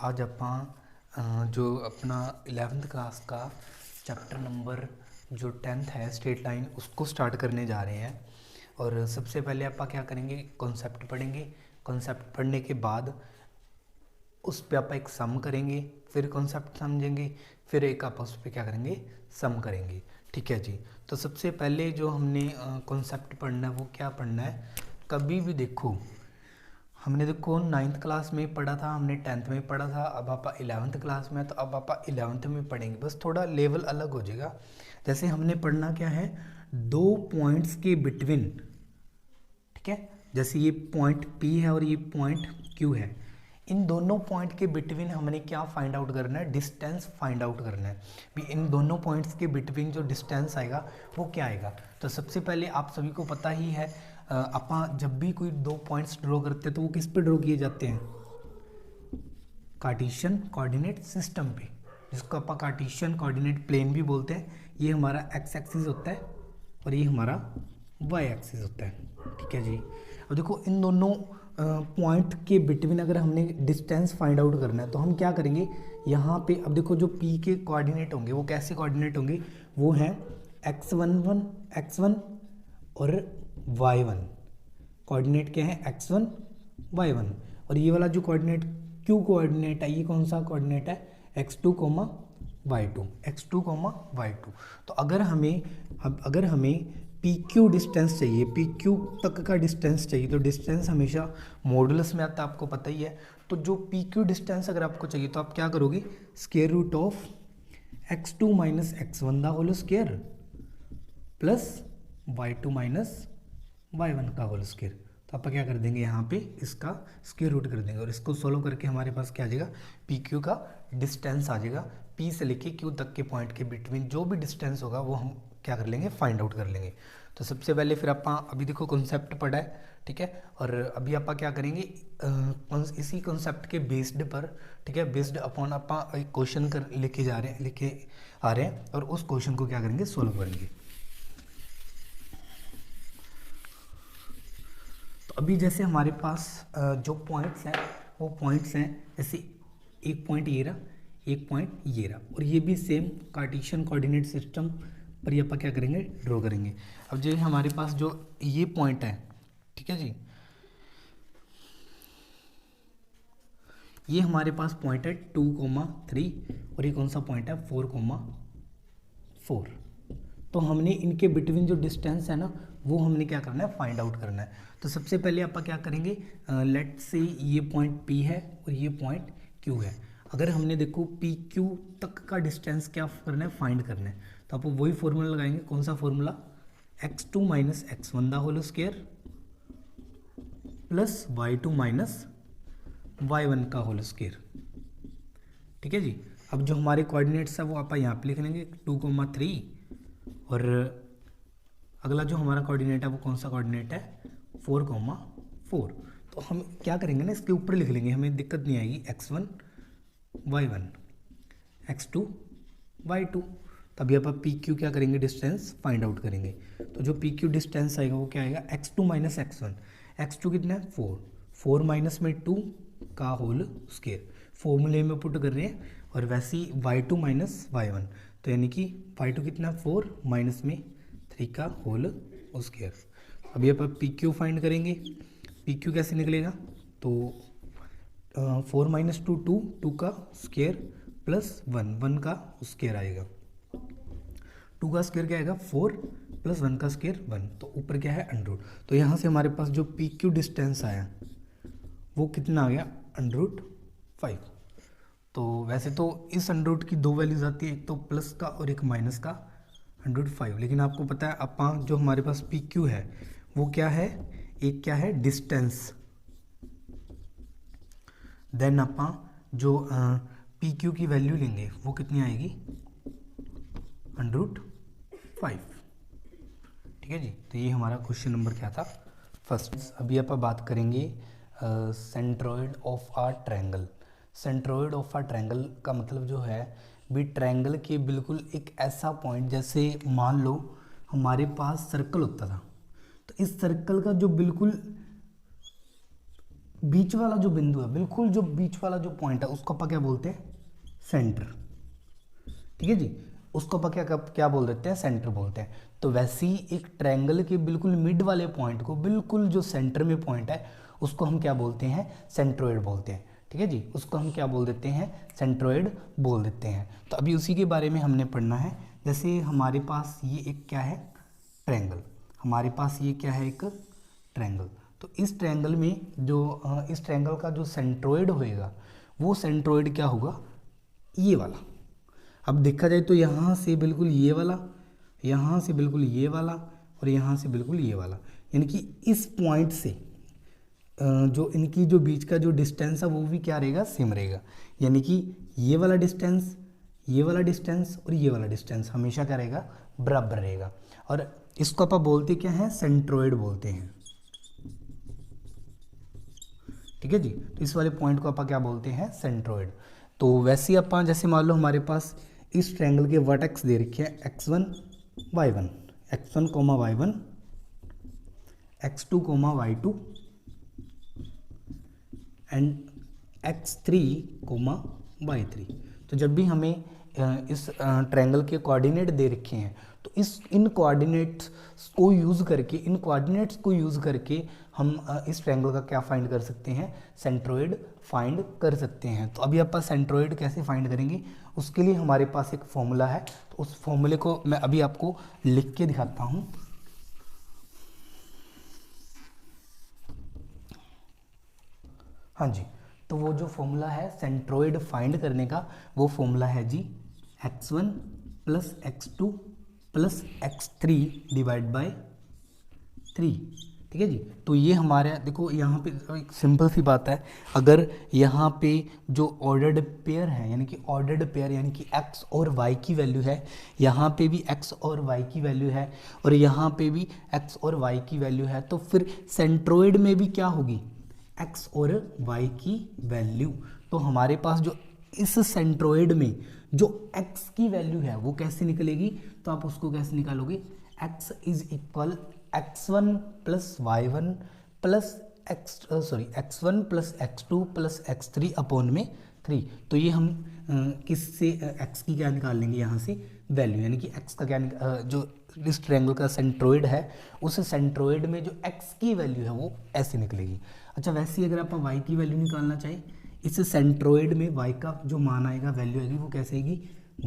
आज ਆਪਾਂ जो अपना 11th क्लास का चैप्टर नंबर जो 10th है स्ट्रेट लाइन उसको स्टार्ट करने जा रहे हैं। और सबसे पहले आप क्या करेंगे, कॉन्सेप्ट पढ़ेंगे। कॉन्सेप्ट पढ़ने के बाद उस पे आप एक सम करेंगे, फिर कॉन्सेप्ट समझेंगे, फिर एक आप उस पर क्या करेंगे, सम करेंगे। ठीक है जी। तो सबसे पहले जो हमने कॉन्सेप्ट पढ़ना है वो क्या पढ़ना है। कभी भी देखो, हमने देखो 9th क्लास में पढ़ा था, हमने 10th में पढ़ा था, अब आप 11th क्लास में, तो अब आप 11th में पढ़ेंगे, बस थोड़ा लेवल अलग हो जाएगा। जैसे हमने पढ़ना क्या है, दो पॉइंट्स के बिटवीन, ठीक है, जैसे ये पॉइंट P है और ये पॉइंट Q है, इन दोनों पॉइंट के बिटवीन हमने क्या फाइंड आउट करना है, डिस्टेंस फाइंड आउट करना है। भी इन दोनों पॉइंट्स के बिटवीन जो डिस्टेंस आएगा वो क्या आएगा। तो सबसे पहले आप सभी को पता ही है, आप जब भी कोई दो पॉइंट्स ड्रॉ करते हैं तो वो किस पे ड्रॉ किए जाते हैं, कार्टेशियन कोऑर्डिनेट सिस्टम पे, जिसको आप कार्टेशियन कोऑर्डिनेट प्लेन भी बोलते हैं। ये हमारा एक्स एक्सिस होता है और ये हमारा वाई एक्सिस होता है। ठीक है जी। अब देखो इन दोनों पॉइंट के बिटवीन अगर हमने डिस्टेंस फाइंड आउट करना है तो हम क्या करेंगे, यहाँ पे अब देखो जो P के कोऑर्डिनेट होंगे वो कैसे कोऑर्डिनेट होंगे, वो हैं x11 x1 और y1। कोऑर्डिनेट क्या है, x1 y1। और ये वाला जो कोऑर्डिनेट Q कोऑर्डिनेट है, ये कौन सा कोऑर्डिनेट है, x2 y2, x2 y2। तो अगर हमें PQ डिस्टेंस चाहिए, PQ तक का डिस्टेंस चाहिए, तो डिस्टेंस हमेशा मॉडुलस में आता है, आपको पता ही है। तो जो PQ डिस्टेंस अगर आपको चाहिए तो आप क्या करोगे, square root of x2 minus x1 दा whole square plus y2 minus y1 का होल स्क्वायर। तो आप क्या कर देंगे, यहाँ पे इसका स्क्वायर रूट कर देंगे और इसको सोल्व करके हमारे पास क्या आ जाएगा, PQ का डिस्टेंस आ जाएगा। P से लेके Q तक के पॉइंट के बिटवीन जो भी डिस्टेंस होगा वो हम क्या कर लेंगे, फाइंड आउट कर लेंगे। तो सबसे पहले फिर आप अभी देखो कॉन्सेप्ट पढ़ा है, ठीक है, और अभी आप क्या करेंगे, इसी कॉन्सेप्ट के बेस्ड पर, ठीक है, बेस्ड अपॉन आप एक क्वेश्चन कर लेके आ रहे हैं और उस क्वेश्चन को क्या करेंगे, सोल्व करेंगे। तो अभी जैसे हमारे पास जो पॉइंट्स हैं वो पॉइंट्स हैं, जैसे एक पॉइंट ये रहा, एक पॉइंट ये रहा, और ये भी सेम कार्टेशियन कोऑर्डिनेट सिस्टम पर ये आप क्या करेंगे, ड्रॉ करेंगे। अब जो हमारे पास जो ये पॉइंट है, ठीक है जी, ये हमारे पास पॉइंट है 2,3 और ये कौन सा पॉइंट है 4,4। तो हमने इनके बिटवीन जो डिस्टेंस है ना वो हमने क्या करना है, फाइंड आउट करना है। तो सबसे पहले आप क्या करेंगे, लेट से ये पॉइंट P है और ये पॉइंट Q है। अगर हमने देखो PQ तक का डिस्टेंस क्या करना है, फाइंड करना है, तो आप वही फॉर्मूला लगाएंगे। कौन सा फॉर्मूला, x2 माइनस x1 दा whole square plus y2 minus y1 का होल स्क्वायर। ठीक है जी। अब जो हमारे कोऑर्डिनेट्स है वो आप यहाँ पे लिख लेंगे 2,3, और अगला जो हमारा कोऑर्डिनेट है वो कौन सा कोऑर्डिनेट है, 4,4। तो हम क्या करेंगे ना, इसके ऊपर लिख लेंगे, हमें दिक्कत नहीं आएगी, x1 y1 x2 y2। तभी आप PQ क्या करेंगे, डिस्टेंस फाइंड आउट करेंगे। तो जो PQ डिस्टेंस आएगा वो क्या आएगा, x2 माइनस x1, x2 कितना है 4, 4 माइनस में 2 का होल स्क्वायर, फॉर्मूले में पुट कर रहे हैं, और वैसे ही y2 माइनस y1, तो यानी कि y2 कितना 4 माइनस में 3 का होल स्क्वायर। अभी आप PQ फाइंड करेंगे, PQ कैसे निकलेगा, तो 4 माइनस 2 2 का स्क्वायर प्लस 1 का स्क्वायर आएगा। 2 का स्क्वायर क्या आएगा 4 प्लस 1 का स्क्वायर 1, तो ऊपर क्या है अंडर रूट। तो यहाँ से हमारे पास जो PQ डिस्टेंस आया वो कितना आ गया, √5। तो वैसे तो इस √, की दो वैल्यूज आती है, एक तो प्लस का और एक माइनस का, √5। लेकिन आपको पता है अपा जो हमारे पास PQ है वो क्या है, एक क्या है डिस्टेंस, देन अपा जो PQ की वैल्यू लेंगे वो कितनी आएगी, √5। ठीक है जी। तो ये हमारा क्वेश्चन नंबर क्या था, फर्स्ट। अभी आप बात करेंगे centroid of a triangle. Centroid of a triangle का मतलब जो है भी ट्रायंगल के बिल्कुल एक ऐसा पॉइंट, जैसे मान लो हमारे पास सर्कल होता था, तो इस सर्कल का जो बिल्कुल बीच वाला जो बिंदु है, बिल्कुल जो बीच वाला जो पॉइंट है, उसको अपन क्या बोलते हैं, सेंटर। ठीक है जी, उसको अपन क्या बोल देते हैं, सेंटर बोलते हैं। तो वैसे ही एक ट्रायंगल के बिल्कुल मिड वाले पॉइंट को, बिल्कुल जो सेंटर में पॉइंट है, उसको हम क्या बोलते हैं, सेंट्रोइड बोलते हैं। ठीक है जी, उसको हम क्या बोल देते हैं, सेंट्रोइड बोल देते हैं। तो अभी उसी के बारे में हमने पढ़ना है। जैसे हमारे पास ये एक क्या है, ट्रायंगल, हमारे पास ये क्या है, एक ट्रायंगल। तो इस ट्रायंगल में जो इस ट्रायंगल का जो सेंट्रोइड होएगा, वो सेंट्रोइड क्या होगा, ये वाला। अब देखा जाए तो यहाँ से बिल्कुल ये वाला, यहाँ से बिल्कुल ये वाला, और यहाँ से बिल्कुल ये वाला, यानी कि इस पॉइंट से जो इनकी जो बीच का जो डिस्टेंस है वो भी क्या रहेगा, सेम रहेगा। यानी कि ये वाला डिस्टेंस, ये वाला डिस्टेंस और ये वाला डिस्टेंस हमेशा क्या रहेगा, बराबर रहेगा। और इसको अपन बोलते क्या है, सेंट्रोइड बोलते हैं। ठीक है जी, तो इस वाले पॉइंट को अपन क्या बोलते हैं, सेंट्रोइड। तो वैसे ही अपन जैसे मान लो हमारे पास इस ट्रायंगल के वर्टेक्स दे रखे हैं x1 y1, x1 y1, x2 y2 and x3 y3। तो जब भी हमें इस ट्रायंगल के कोऑर्डिनेट दे रखे हैं, तो इन कोऑर्डिनेट्स को यूज़ करके हम इस ट्रायंगल का क्या फाइंड कर सकते हैं, सेंट्रोइड फाइंड कर सकते हैं। तो अभी अपन सेंट्रोइड कैसे फाइंड करेंगे, उसके लिए हमारे पास एक फॉर्मूला है। तो उस फॉर्मूले को मैं अभी आपको लिख के दिखाता हूँ। हाँ जी, तो वो जो फॉर्मूला है सेंट्रोइड फाइंड करने का, वो फॉर्मूला है जी x1 plus x2 plus x3 divide by 3। ठीक है जी, तो ये हमारे देखो यहाँ पे एक सिंपल सी बात है, अगर यहाँ पे जो ऑर्डर्ड पेयर है, यानी कि ऑर्डर्ड पेयर यानी कि x और y की वैल्यू है, यहाँ पे भी x और y की वैल्यू है, और यहाँ पे भी x और y की वैल्यू है, तो फिर सेंट्रोइड में भी क्या होगी, x और y की वैल्यू। तो हमारे पास जो इस सेंट्रोइड में जो x की वैल्यू है वो कैसे निकलेगी, तो आप उसको कैसे निकालोगे, x is equal x1 plus y1 plus x1 plus x2 plus x3 upon में 3। तो ये हम किससे x की क्या निकाल लेंगे, यहाँ से वैल्यू, यानी कि x का क्या जो इस ट्रायंगल का सेंट्रोइड है, उस सेंट्रोइड में जो x की वैल्यू है वो ऐसे निकलेगी। अच्छा, वैसे ही अगर आप y की वैल्यू निकालना चाहें, इस सेंट्रोइड में y का जो मान आएगा, वैल्यू आएगी, वो कैसे आएगी,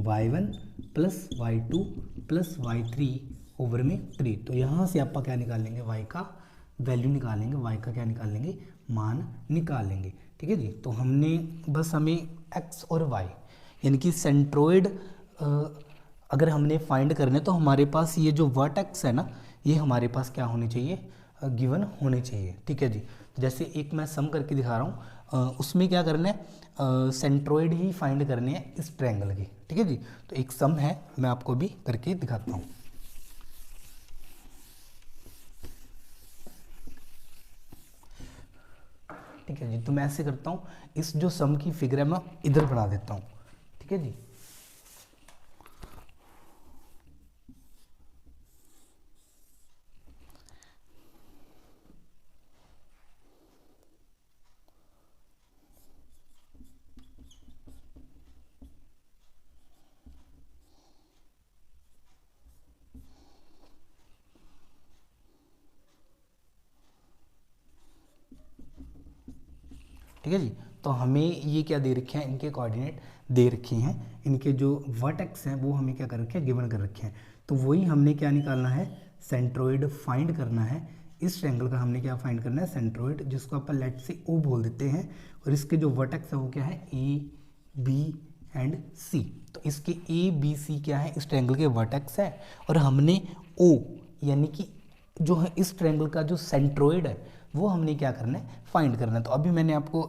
y1 plus y2 plus y3 over में 3। तो यहाँ से आप क्या निकाल लेंगे, y का वैल्यू निकालेंगे, y का क्या निकाल लेंगे, मान निकाल लेंगे। ठीक है जी, तो हमने बस हमें x और y यानी कि सेंट्रोइड अगर हमने फाइंड करने, तो हमारे पास ये जो वर्टेक्स है ना, ये हमारे पास क्या होने चाहिए, गिवन होने चाहिए। ठीक है जी, जैसे एक मैं सम करके दिखा रहा हूँ, उसमें क्या करना है, सेंट्रोइड ही फाइंड करने हैं इस ट्रायंगल की। ठीक है जी, तो एक सम है, मैं आपको भी करके दिखाता हूँ। ठीक है जी, तो मैं ऐसे करता हूँ, इस जो सम की फिगर है मैं इधर बना देता हूँ। ठीक है जी, ठीक है जी, तो हमें ये क्या दे रखे हैं, इनके कोऑर्डिनेट दे रखे हैं, इनके जो वर्टेक्स हैं वो हमें क्या कर रखे हैं, गिवन कर रखे हैं। तो वही हमने क्या निकालना है, सेंट्रोइड फाइंड करना है। इस ट्रायंगल का हमने क्या फाइंड करना है, सेंट्रोइड, जिसको अपन लेट से ओ बोल देते हैं, और इसके जो वर्टेक्स है वो क्या है, ए बी एंड सी। तो इसके ए बी सी क्या है, इस ट्रायंगल के वर्टेक्स है, और हमने ओ यानी कि जो है इस ट्रायंगल का जो सेंट्रोइड है वो हमने क्या करना है, फाइंड करना है। तो अभी मैंने आपको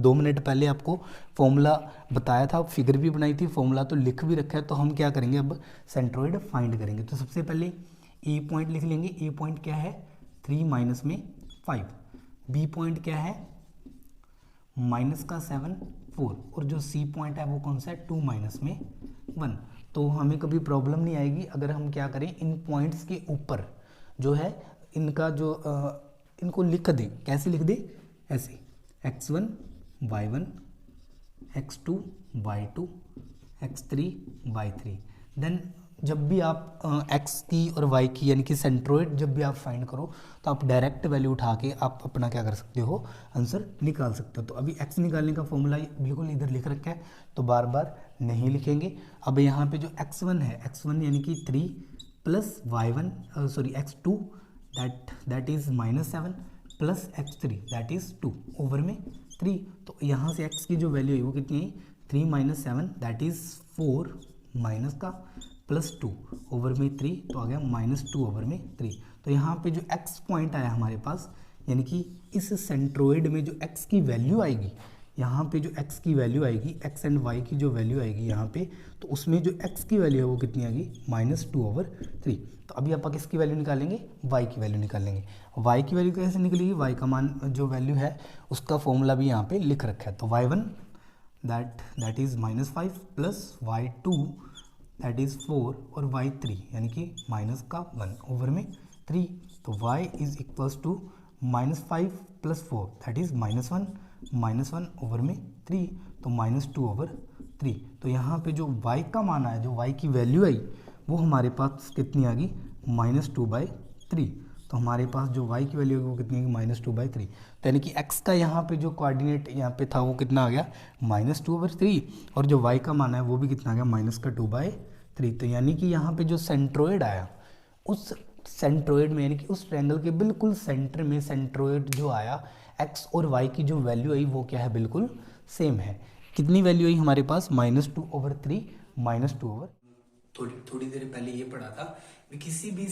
2 मिनट पहले आपको फॉर्मूला बताया था, फिगर भी बनाई थी, फॉर्मूला तो लिख भी रखा है। तो हम क्या करेंगे, अब सेंट्रोइड फाइंड करेंगे। तो सबसे पहले ए पॉइंट लिख लेंगे। ए पॉइंट क्या है, 3 माइनस में 5। बी पॉइंट क्या है, माइनस का 7 4, और जो सी पॉइंट है वो कौन सा है, 2 माइनस में 1। तो हमें कभी प्रॉब्लम नहीं आएगी अगर हम क्या करें, इन पॉइंट्स के ऊपर जो है इनका जो इनको लिख दें। कैसे लिख दें, ऐसे x1 y1 x2 y2 x3 y3। Then जब भी आप x की और y की यानी कि सेंट्रोइड जब भी आप फाइंड करो तो आप डायरेक्ट वैल्यू उठा के आप अपना क्या कर सकते हो, आंसर निकाल सकते हो। तो अभी x निकालने का फॉर्मूला बिल्कुल इधर लिख रखा है, तो बार बार नहीं लिखेंगे। अब यहाँ पे जो x1 है, x1 यानी कि 3 plus y1 sorry x2 that is -7 plus x3 that is 2 over में 3। तो यहाँ से x की जो वैल्यू है वो कितनी है, 3 माइनस 7 दैट इज 4 माइनस का प्लस 2 ओवर में 3, तो आ गया -2 ओवर में 3। तो यहाँ पे जो x पॉइंट आया हमारे पास, यानी कि इस सेंट्रोइड में जो x की वैल्यू आएगी, यहाँ पे जो x की वैल्यू आएगी, x एंड y की जो वैल्यू आएगी यहाँ पे, तो उसमें जो x की वैल्यू है वो कितनी आएगी, -2 ओवर 3। तो अभी आप किसकी वैल्यू निकालेंगे, y की वैल्यू निकालेंगे। y की वैल्यू कैसे निकलेगी, y का मान जो वैल्यू है उसका फॉर्मूला भी यहाँ पे लिख रखा है। तो y1 that is -5 plus y2 that is 4 और y3 यानी कि -1 ओवर में 3। तो y is equals to -5 plus 4 that is -1 over में 3, तो -2 ओवर 3। तो यहाँ पे जो y का मान आया, जो y की वैल्यू आई वो हमारे पास कितनी आ गई, -2/3। तो हमारे पास जो y की वैल्यू है वो कितनी है, -2/3। तो यानी कि x का यहाँ पे जो कोऑर्डिनेट यहाँ पे था वो कितना आ गया, -2 ओवर 3, और जो y का मान है वो भी कितना आ गया, -2/3। तो यानी कि यहाँ पे जो सेंट्रोइड आया, उस सेंट्रोइड में यानी कि उस ट्रायंगल के बिल्कुल सेंटर में सेंट्रोइड जो आया, x और y की जो वैल्यू आई वो क्या है, बिल्कुल सेम है। कितनी वैल्यू आई हमारे पास, -2 ओवर 3, -2 ओवर। थोड़ी देर पहले ये पढ़ा था कि किसी भी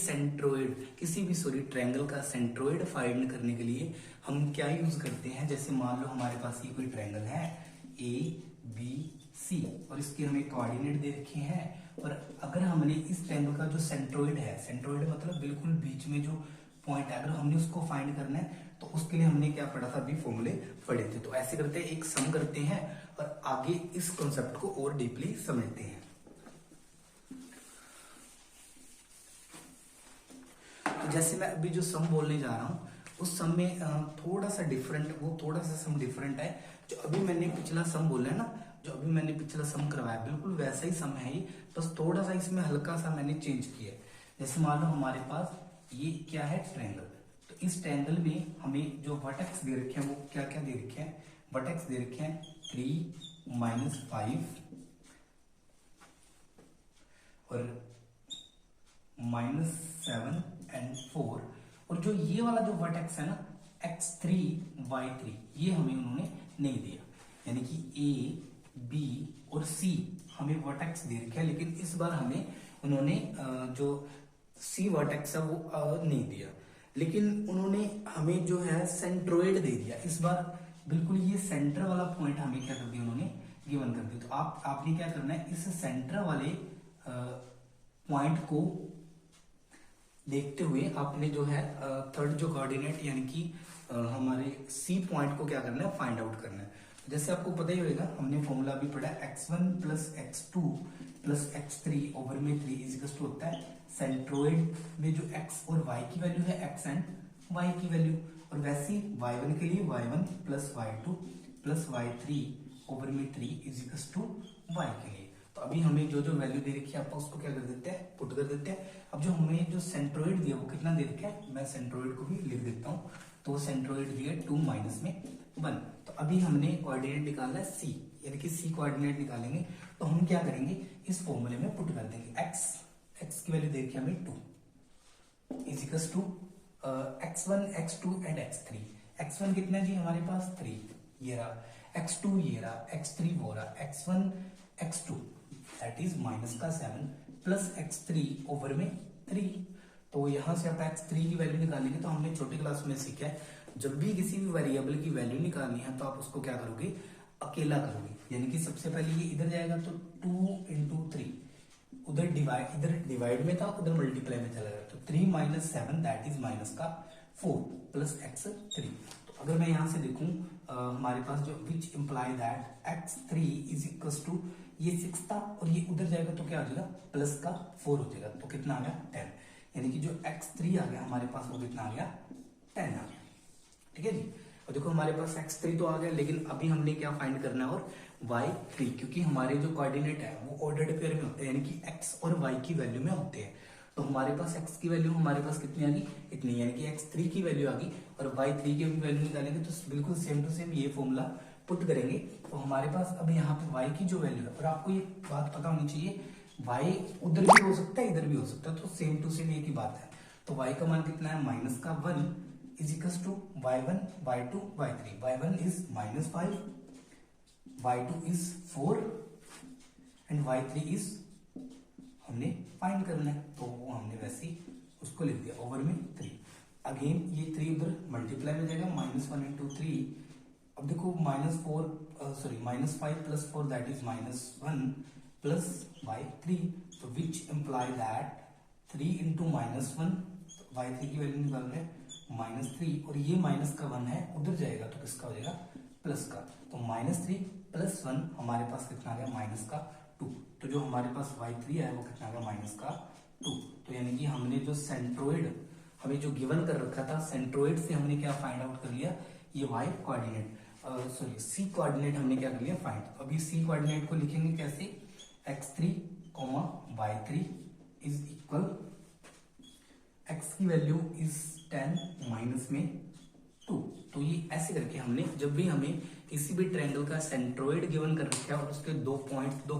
ट्रायंगल का सेंट्रोइड फाइंड करने के लिए हम क्या यूज करते हैं। जैसे मान लो हमारे पास ये कोई ट्रायंगल है ABC और इसके हमें कोऑर्डिनेट दे रखे हैं, और अगर हमने इस ट्रायंगल का जो सेंट्रोइड है, सेंट्रोइड मतलब बिल्कुल बीच में जो पॉइंट है, अगर हमने उसको फाइंड करना है तो उसके लिए हमने क्या पढ़ा था, अभी फॉर्मूले पढ़े थे। तो ऐसे करते हैं, एक सम करते हैं और आगे इस कॉन्सेप्ट को और डीपली समझते हैं। तो जैसे मैं अभी जो सम बोलने जा रहा हूँ उस सम में थोड़ा सा सम डिफरेंट है। जो अभी मैंने पिछला सम बोला है ना, जो अभी मैंने पिछला सम करवाया बिल्कुल वैसा ही सम है ये, बस थोड़ा सा इसमें हल्का सा मैंने चेंज किया है। जैसे मान लो हमारे पास ये क्या है, ट्रायंगल। तो इस ट्रायंगल में हमें जो वर्टेक्स दे रखे हैं वो क्या क्या दे रखे हैं, वर्टेक्स दे रखे हैं 3 -5 और -7 एंड 4, और जो ये वाला जो वर्टेक्स है ना x3 y3, ये हमें उन्होंने नहीं दिया। यानी कि a b और c हमें वर्टेक्स दे रखे हैं, लेकिन इस बार हमें उन्होंने जो c वर्टेक्स है वो नहीं दिया, लेकिन उन्होंने हमें जो है सेंट्रोइड दे दिया। इस बार बिल्कुल ये सेंटर वाला पॉइंट हमें क्या कर दिया, उन्होंने गिवन कर दिया। तो आपने क्या करना है, इस सेंटर वाले पॉइंट को देखते हुए आपने जो है थर्ड जो कोऑर्डिनेट यानी कि हमारे सी पॉइंट को क्या करना है, फाइंड आउट करना है। जैसे आपको पता ही होगा, हमने फॉर्मूला भी पढ़ा है, x1 plus x2 plus x3 over में 3 इज इक्वल टू होता है सेंट्रोइड में जो x और y की वैल्यू है, x एंड y की वैल्यू, और वैसे y1 के लिए y1 plus y2 plus y3 over में 3 इज इक्वल टू y के लिए। तो अभी हमें जो जो वैल्यू दे रखी है आप उसको क्या कर देते हैं, पुट कर देते हैं। अब जो हमें जो सेंट्रोइड दिया वो कितना दे रखा है, मैं सेंट्रोइड को भी लिख देता हूँ। तो सेंट्रोइड दिया 2 - 1। तो अभी हमने कोऑर्डिनेट निकालना है c, यानी कि c कोऑर्डिनेट निकालेंगे। तो हम क्या करेंगे, इस फॉर्मूले में पुट कर देंगे x की वैल्यू दे रखी है हमें 2 is equal to x1 x2 and x3। x1 कितना जी हमारे पास 3, ये रहा, x2 ये रहा, x3 वो रहा, x1 x2 that is -7 plus x3 over में 3। तो यहां से आप x3 की वैल्यू निकालेंगे। तो हमने छोटी क्लास में सीखा है, जब भी किसी भी वेरिएबल की वैल्यू निकालनी है तो आप उसको क्या करोगे, अकेला करोगे। यानी कि सबसे पहले ये इधर जाएगा तो 2 × 3, इधर डिवाइड में था, उधर मल्टीप्लाई में चला गया। तो 3 - 7 दैट इज -4 प्लस x3। तो अगर मैं यहां से देखूं हमारे पास जो which imply that x3 is equal to ये 6 था और ये उधर जाएगा तो क्या हो जाएगा, प्लस का 4 हो जाएगा। तो कितना आ गया 10, यानी कि जो x3 आ गया हमारे पास वो कितना आ गया, 10 आ गया। ठीक है जी। और देखो हमारे पास x3 तो आ गया, लेकिन अभी हमने क्या फाइंड करना है, और y3, क्योंकि हमारे जो कोऑर्डिनेट है वो ऑर्डर्ड पेयर में होते हैं, यानी कि x और y की वैल्यू में होते हैं। तो हमारे पास x की वैल्यू हमारे पास कितनी आ गई, इतनी, यानी कि x3 की वैल्यू आ गई, और y3 की भी वैल्यू निकालेंगे तो बिल्कुल सेम टू सेम ये फॉर्मूला पुट करेंगे। तो हमारे पास अब यहाँ पे y की जो वैल्यू है, और आपको ये बात पता होनी चाहिए, y उधर भी हो सकता है इधर भी हो सकता है, तो सेम टू सेम एक ही बात है। तो y का मान कितना है, -1 is equal to y1 y2 y3। y1 is -5, y2 is 4 and y3 is हमने फाइंड करना है, तो वो हमने वैसे ही उसको लिख दिया ओवर में 3। अगेन ये 3 उधर मल्टीप्लाई में जाएगा, -1 इंटू 3। अब देखो -5 plus 4 that is -1 plus y3, तो विच इम्प्लाई दैट 3 इंटू -1, y3 की वैल्यू निकाल रहे हैं -3, और ये माइनस का 1 है उधर जाएगा तो किसका हो जाएगा, प्लस का। तो -3 प्लस 1 हमारे पास कितना आ गया, -2। तो जो हमारे पास y3 है वो कितना आ गया, -2। तो यानी कि हमने जो सेंट्रोइड हमें जो गिवन कर रखा था, सेंट्रोइड से हमने क्या फाइंड आउट कर लिया, ये y कोऑर्डिनेट c कोऑर्डिनेट हमने क्या कर लिया, फाइंड। तो अभी c कोऑर्डिनेट को लिखेंगे कैसे, x3, y3 is equal, x की वैल्यू इज 10 माइनस में 2। तो ये ऐसे करके हमने, जब भी हमें किसी भी ट्रायंगल का सेंट्रोइड गिवन कर रखा है और उसके 2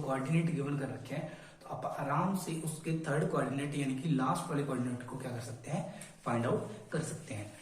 कोऑर्डिनेट गिवन कर रखे हैं, तो आप आराम से उसके थर्ड कोऑर्डिनेट यानी कि लास्ट वाले कोऑर्डिनेट को क्या कर सकते हैं, फाइंड आउट कर सकते हैं।